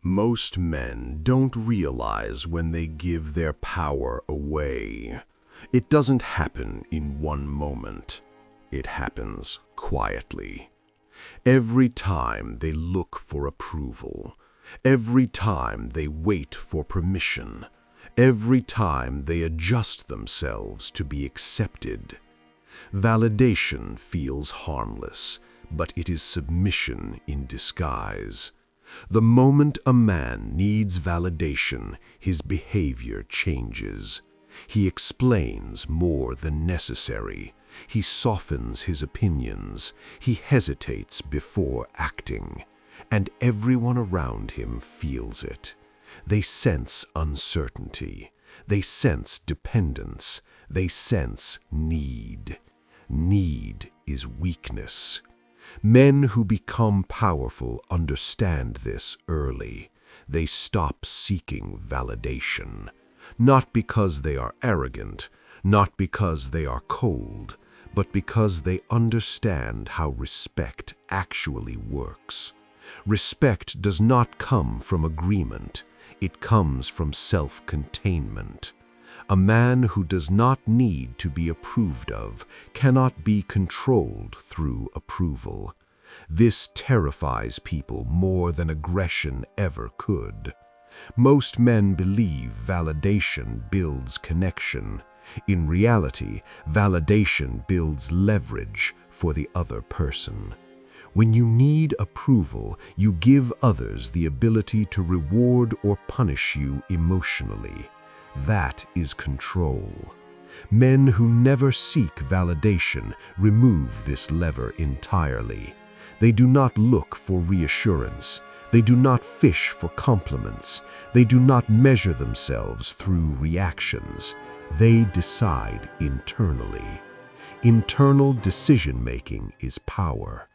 Most men don't realize when they give their power away. It doesn't happen in one moment. It happens quietly. Every time they look for approval, every time they wait for permission, every time they adjust themselves to be accepted. Validation feels harmless, but it is submission in disguise. The moment a man needs validation, his behavior changes. He explains more than necessary. He softens his opinions. He hesitates before acting. And everyone around him feels it. They sense uncertainty. They sense dependence. They sense need. Need is weakness. Men who become powerful understand this early. They stop seeking validation. Not because they are arrogant, not because they are cold, but because they understand how respect actually works. Respect does not come from agreement. It comes from self-containment. A man who does not need to be approved of cannot be controlled through approval. This terrifies people more than aggression ever could. Most men believe validation builds connection. In reality, validation builds leverage for the other person. When you need approval, you give others the ability to reward or punish you emotionally. That is control. Men who never seek validation remove this lever entirely. They do not look for reassurance. They do not fish for compliments. They do not measure themselves through reactions. They decide internally. Internal decision-making is power.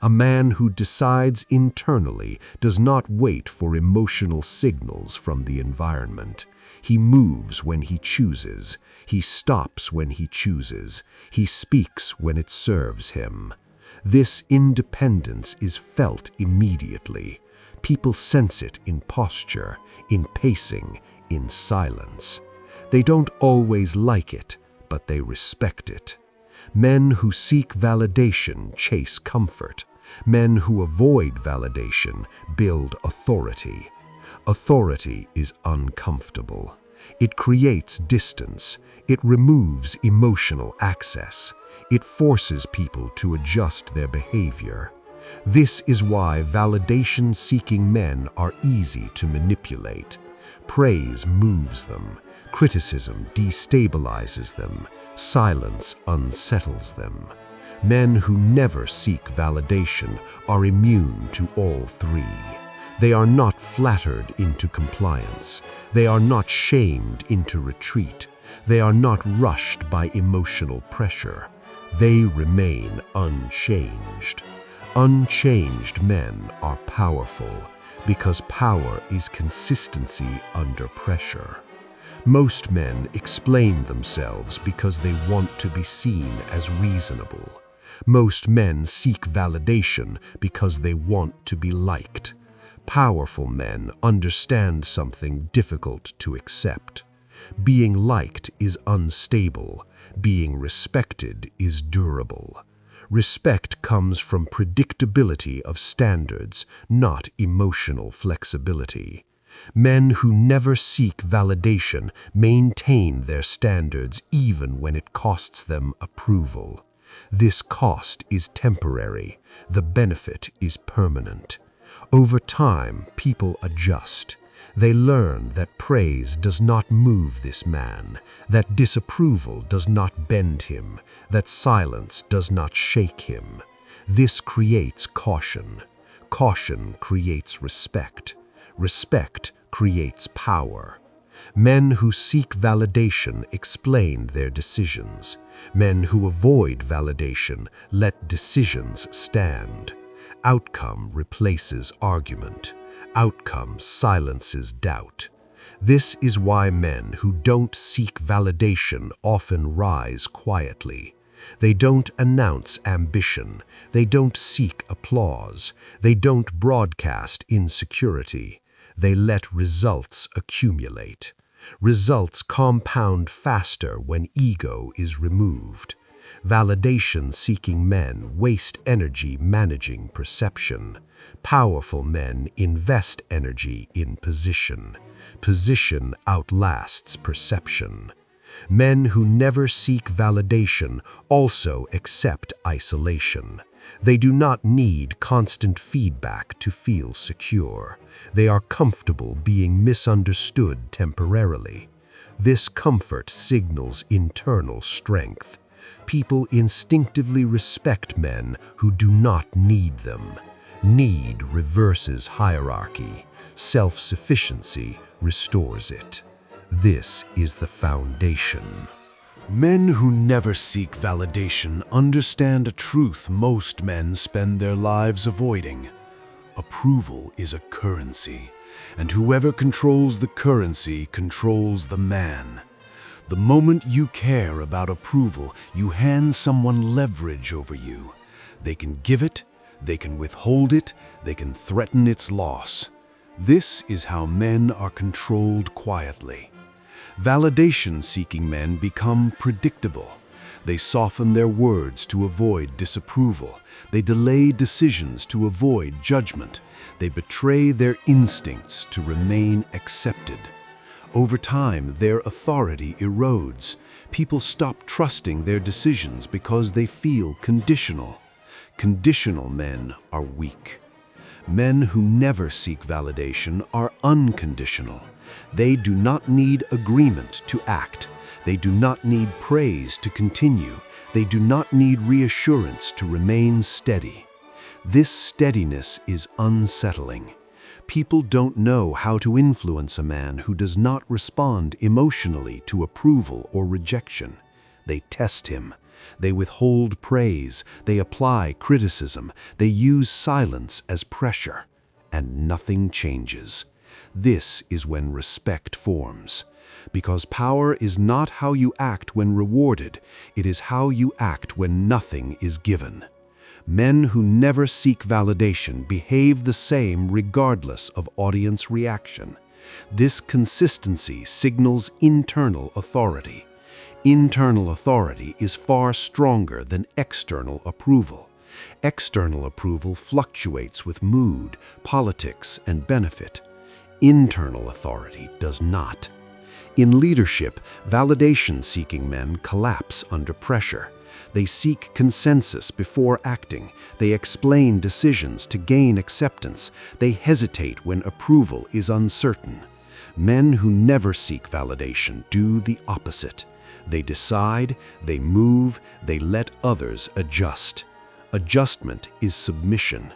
A man who decides internally does not wait for emotional signals from the environment. He moves when he chooses. He stops when he chooses. He speaks when it serves him. This independence is felt immediately. People sense it in posture, in pacing, in silence. They don't always like it, but they respect it. Men who seek validation chase comfort. Men who avoid validation build authority. Authority is uncomfortable. It creates distance. It removes emotional access. It forces people to adjust their behavior. This is why validation-seeking men are easy to manipulate. Praise moves them. Criticism destabilizes them. Silence unsettles them. Men who never seek validation are immune to all three. They are not flattered into compliance. They are not shamed into retreat. They are not rushed by emotional pressure. They remain unchanged. Unchanged men are powerful because power is consistency under pressure. Most men explain themselves because they want to be seen as reasonable. Most men seek validation because they want to be liked. Powerful men understand something difficult to accept. Being liked is unstable. Being respected is durable. Respect comes from predictability of standards, not emotional flexibility. Men who never seek validation maintain their standards even when it costs them approval. This cost is temporary. The benefit is permanent. Over time, people adjust. They learn that praise does not move this man, that disapproval does not bend him, that silence does not shake him. This creates caution. Caution creates respect. Respect creates power. Men who seek validation explain their decisions. Men who avoid validation let decisions stand. Outcome replaces argument. Outcome silences doubt. This is why men who don't seek validation often rise quietly. They don't announce ambition. They don't seek applause. They don't broadcast insecurity. They let results accumulate. Results compound faster when ego is removed. Validation-seeking men waste energy managing perception. Powerful men invest energy in position. Position outlasts perception. Men who never seek validation also accept isolation. They do not need constant feedback to feel secure. They are comfortable being misunderstood temporarily. This comfort signals internal strength. People instinctively respect men who do not need them. Need reverses hierarchy. Self-sufficiency restores it. This is the foundation. Men who never seek validation understand a truth most men spend their lives avoiding. Approval is a currency, and whoever controls the currency controls the man. The moment you care about approval, you hand someone leverage over you. They can give it, they can withhold it, they can threaten its loss. This is how men are controlled quietly. Validation-seeking men become predictable. They soften their words to avoid disapproval. They delay decisions to avoid judgment. They betray their instincts to remain accepted. Over time, their authority erodes. People stop trusting their decisions because they feel conditional. Conditional men are weak. Men who never seek validation are unconditional. They do not need agreement to act. They do not need praise to continue. They do not need reassurance to remain steady. This steadiness is unsettling. People don't know how to influence a man who does not respond emotionally to approval or rejection. They test him. They withhold praise. They apply criticism. They use silence as pressure. And nothing changes. This is when respect forms. Because power is not how you act when rewarded, it is how you act when nothing is given. Men who never seek validation behave the same regardless of audience reaction. This consistency signals internal authority. Internal authority is far stronger than external approval. External approval fluctuates with mood, politics, and benefit. Internal authority does not. In leadership, validation-seeking men collapse under pressure. They seek consensus before acting. They explain decisions to gain acceptance. They hesitate when approval is uncertain. Men who never seek validation do the opposite. They decide, they move, they let others adjust. Adjustment is submission.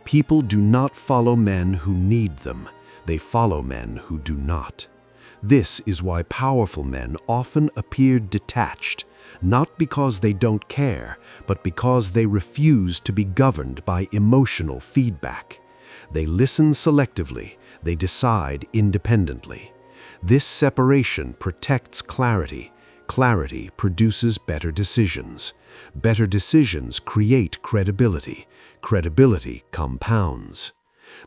People do not follow men who need them. They follow men who do not. This is why powerful men often appear detached, not because they don't care, but because they refuse to be governed by emotional feedback. They listen selectively, they decide independently. This separation protects clarity. Clarity produces better decisions. Better decisions create credibility. Credibility compounds.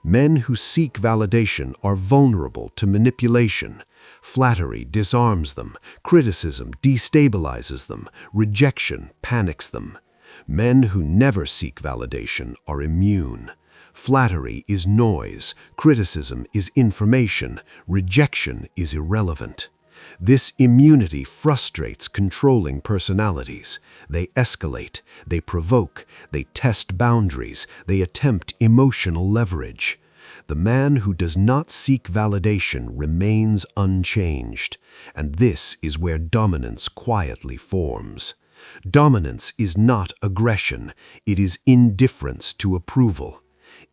Men who seek validation are vulnerable to manipulation. Flattery disarms them. Criticism destabilizes them. Rejection panics them. Men who never seek validation are immune. Flattery is noise. Criticism is information. Rejection is irrelevant. This immunity frustrates controlling personalities. They escalate, they provoke, they test boundaries, they attempt emotional leverage. The man who does not seek validation remains unchanged, and this is where dominance quietly forms. Dominance is not aggression, it is indifference to approval.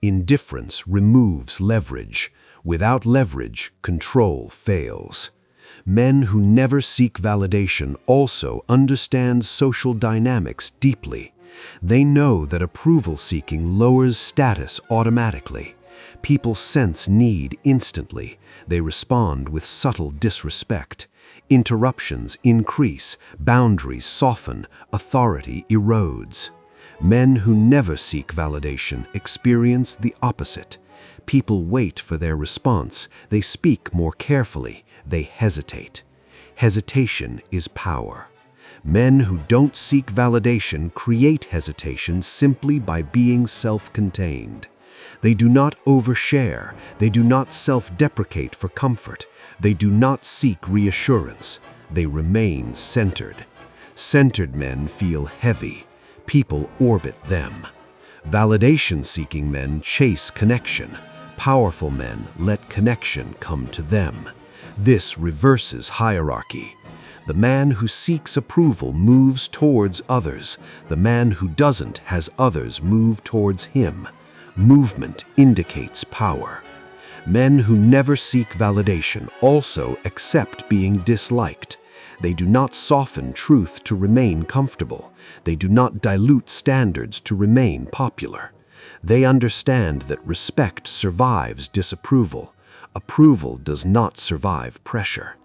Indifference removes leverage. Without leverage, control fails. Men who never seek validation also understand social dynamics deeply. They know that approval-seeking lowers status automatically. People sense need instantly. They respond with subtle disrespect. Interruptions increase, boundaries soften, authority erodes. Men who never seek validation experience the opposite. People wait for their response. They speak more carefully. They hesitate. Hesitation is power. Men who don't seek validation create hesitation simply by being self-contained. They do not overshare. They do not self-deprecate for comfort. They do not seek reassurance. They remain centered. Centered men feel heavy. People orbit them. Validation-seeking men chase connection. Powerful men let connection come to them. This reverses hierarchy. The man who seeks approval moves towards others. The man who doesn't has others move towards him. Movement indicates power. Men who never seek validation also accept being disliked. They do not soften truth to remain comfortable. They do not dilute standards to remain popular. They understand that respect survives disapproval. Approval does not survive pressure.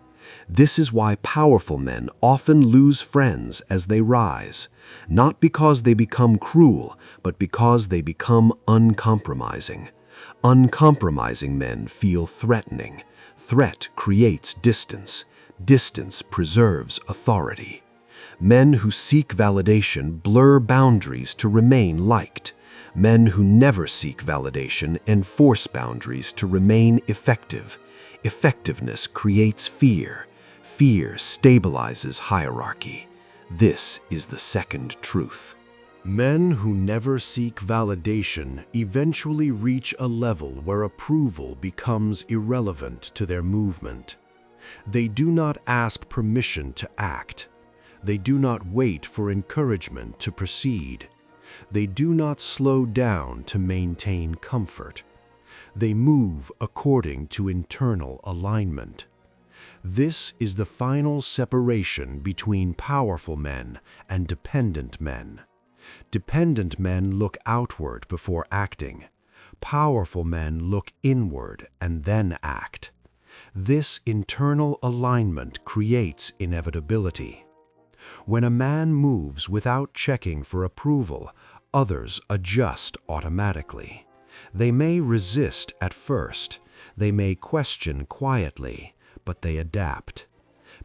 This is why powerful men often lose friends as they rise, not because they become cruel, but because they become uncompromising. Uncompromising men feel threatening. Threat creates distance. Distance preserves authority. Men who seek validation blur boundaries to remain liked. Men who never seek validation enforce boundaries to remain effective. Effectiveness creates fear. Fear stabilizes hierarchy. This is the second truth. Men who never seek validation eventually reach a level where approval becomes irrelevant to their movement. They do not ask permission to act. They do not wait for encouragement to proceed. They do not slow down to maintain comfort. They move according to internal alignment. This is the final separation between powerful men and dependent men. Dependent men look outward before acting. Powerful men look inward and then act. This internal alignment creates inevitability. When a man moves without checking for approval, others adjust automatically. They may resist at first. They may question quietly, but they adapt.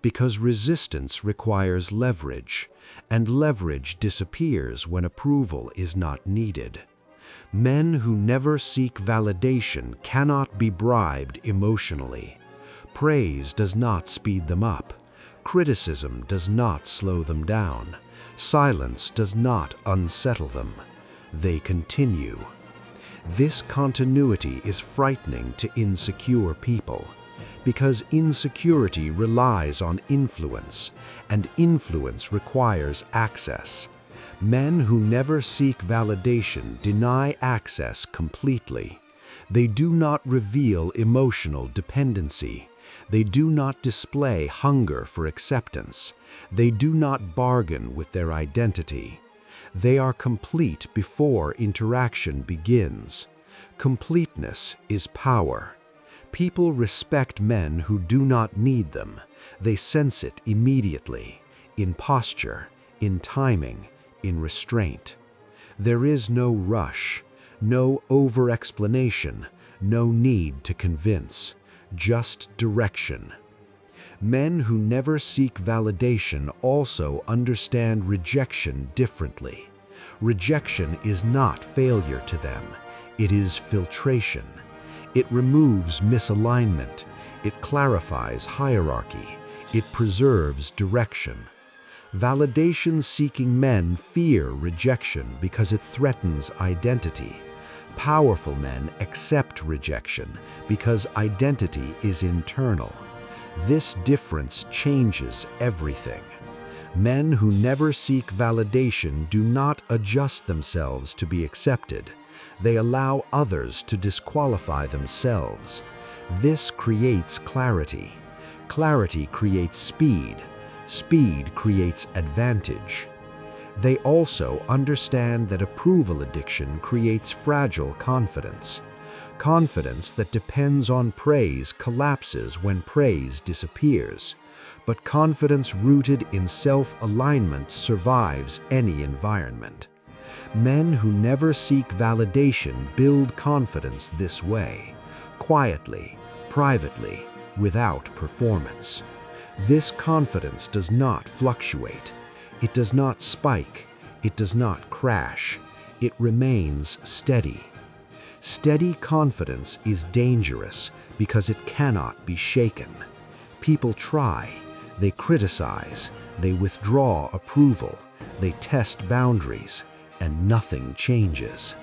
Because resistance requires leverage, and leverage disappears when approval is not needed. Men who never seek validation cannot be bribed emotionally. Praise does not speed them up. Criticism does not slow them down. Silence does not unsettle them. They continue. This continuity is frightening to insecure people, because insecurity relies on influence, and influence requires access. Men who never seek validation deny access completely. They do not reveal emotional dependency. They do not display hunger for acceptance. They do not bargain with their identity. They are complete before interaction begins. Completeness is power. People respect men who do not need them. They sense it immediately, in posture, in timing, in restraint. There is no rush, no over-explanation, no need to convince, just direction. Men who never seek validation also understand rejection differently. Rejection is not failure to them. It is filtration. It removes misalignment. It clarifies hierarchy. It preserves direction. Validation-seeking men fear rejection because it threatens identity. Powerful men accept rejection because identity is internal. This difference changes everything. Men who never seek validation do not adjust themselves to be accepted. They allow others to disqualify themselves. This creates clarity. Clarity creates speed. Speed creates advantage. They also understand that approval addiction creates fragile confidence. Confidence that depends on praise collapses when praise disappears. But confidence rooted in self-alignment survives any environment. Men who never seek validation build confidence this way, quietly, privately, without performance. This confidence does not fluctuate. It does not spike. It does not crash. It remains steady. Steady confidence is dangerous because it cannot be shaken. People try, they criticize, they withdraw approval, they test boundaries, and nothing changes.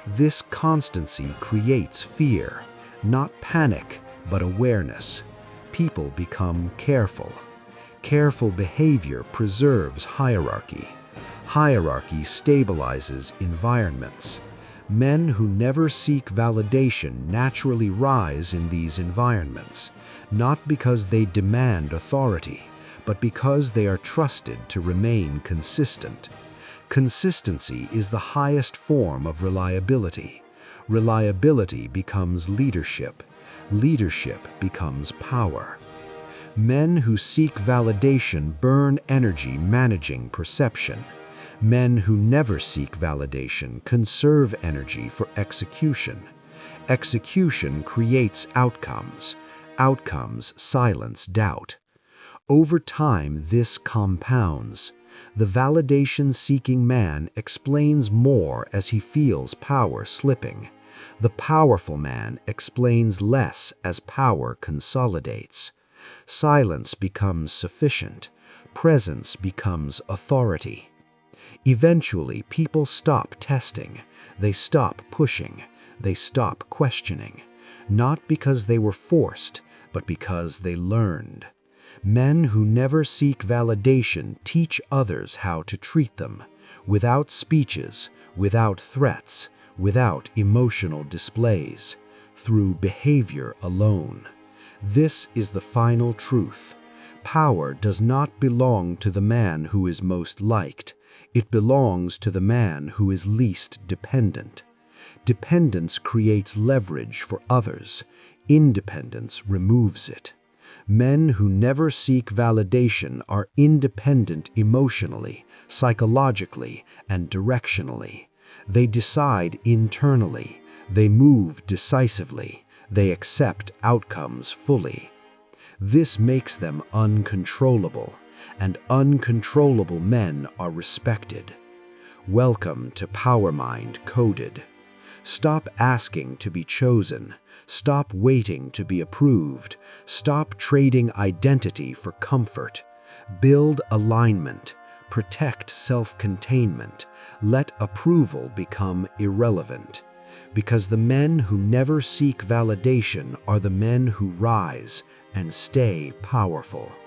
This constancy creates fear, not panic, but awareness. People become careful. Careful behavior preserves hierarchy. Hierarchy stabilizes environments. Men who never seek validation naturally rise in these environments, not because they demand authority, but because they are trusted to remain consistent. Consistency is the highest form of reliability. Reliability becomes leadership. Leadership becomes power. Men who seek validation burn energy managing perception. Men who never seek validation conserve energy for execution. Execution creates outcomes. Outcomes silence doubt. Over time, this compounds. The validation-seeking man explains more as he feels power slipping. The powerful man explains less as power consolidates. Silence becomes sufficient. Presence becomes authority. Eventually, people stop testing, they stop pushing, they stop questioning, not because they were forced, but because they learned. Men who never seek validation teach others how to treat them, without speeches, without threats, without emotional displays, through behavior alone. This is the final truth. Power does not belong to the man who is most liked. It belongs to the man who is least dependent. Dependence creates leverage for others. Independence removes it. Men who never seek validation are independent emotionally, psychologically, and directionally. They decide internally. They move decisively. They accept outcomes fully. This makes them uncontrollable, and uncontrollable men are respected. Welcome to Power Mind Coded. Stop asking to be chosen. Stop waiting to be approved. Stop trading identity for comfort. Build alignment. Protect self-containment. Let approval become irrelevant. Because the men who never seek validation are the men who rise and stay powerful.